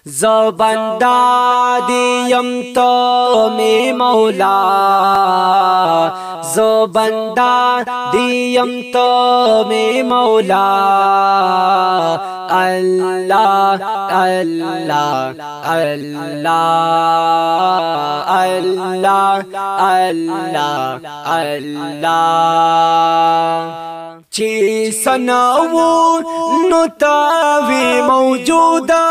ز بندا دیم تو می مولا، ز بندا دیم تو می مولا. اللہ اللہ اللہ اللہ اللہ اللہ چی سناو نو تاوی موجودا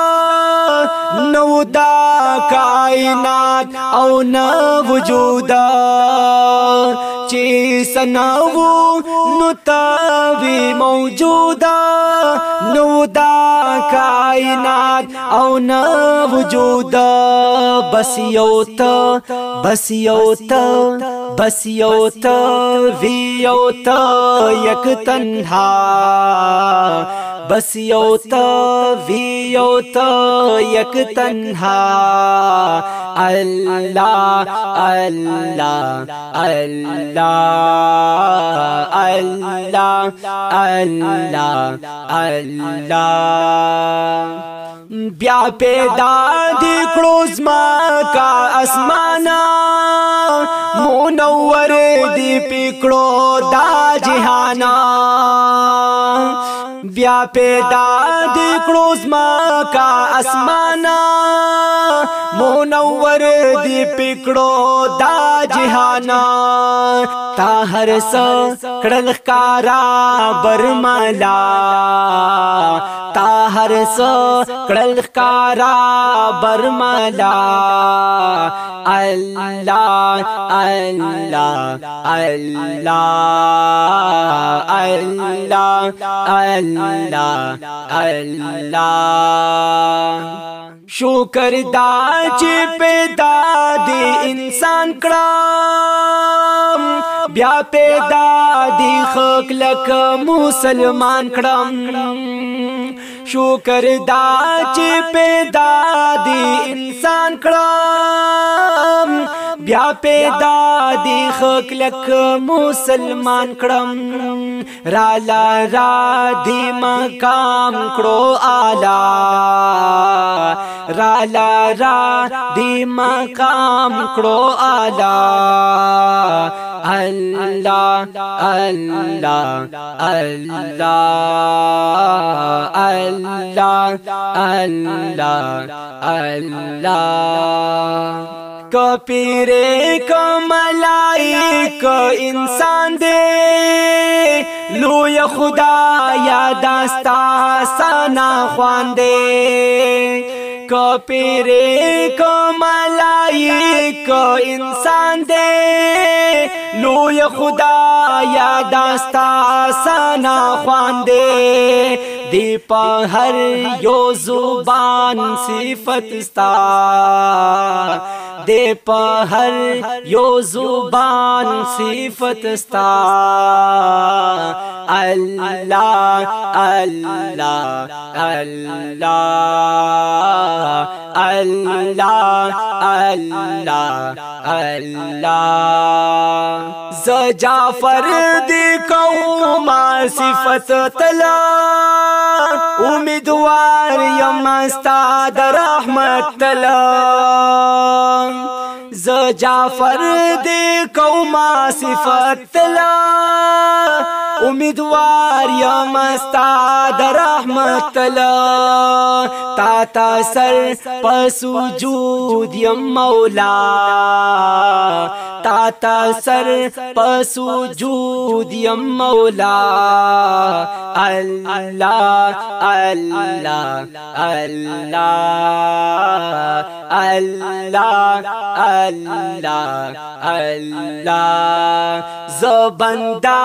نو دا کائنات او نا وجودا. چی سناو نو تاوی موجودا نو دا کائنات او نا وجودا. بس یوتا بس یوتا بس یوتا وی یوتا یک تنہا. بس یوتا وی یوتا یک تنہا. اللہ اللہ اللہ اللہ اللہ اللہ بیا پیدا دی کړو زما کا اسمانا منور دی پکړو دا جهانا. بیا پیدا دی کړو زما کا اسمانا منور دی پکړو دا جهانا. تا هر څه کړل ښکارا برملا، تا هر څه کړل ښکارا برملا. الله الله الله الله الله الله شکر دا چې پیدا دی انسان کړم، بیا پیدا دی خلق لک مسلمان کړم. شکر دا چې پیدا دی انسان کړم، بیا پیدا دی خلق لک مسلمان کړم. رالا را دی مقام کړو اعلی، رالا را دی مقام کړو اعلی. اللہ اللہ اللہ اللہ اللہ اللہ کپیرے کو ملائک انسان دے لوی خدا یا داستا سانا خوان دے. کپیرے کو ملائک انسان دے لوی خدا یا داستا سانا خوان دے. دی پا ہر یو زبان صفت ستا، دی پا ہر یو زبان صفت ستا. اللہ اللہ اللہ اللہ اللہ اللہ ز جعفر دی قوم صفت تلا امیدوار یم استاد رحمت تلا. ز جعفر دی قوم صفت تلا امیدوار یم استاد رحمت تلا. تا تا سر پسجود یم مولا، تا تا سر پسجود یم مولا. اللہ اللہ اللہ اللہ اللہ اللہ ز بندا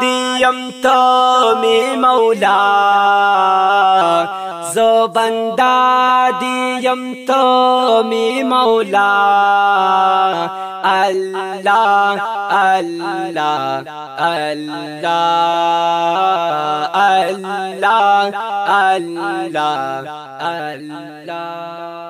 دیم تو می مولا، ز بندا دیم تو می مولا. اللہ اللہ اللہ اللہ اللہ اللہ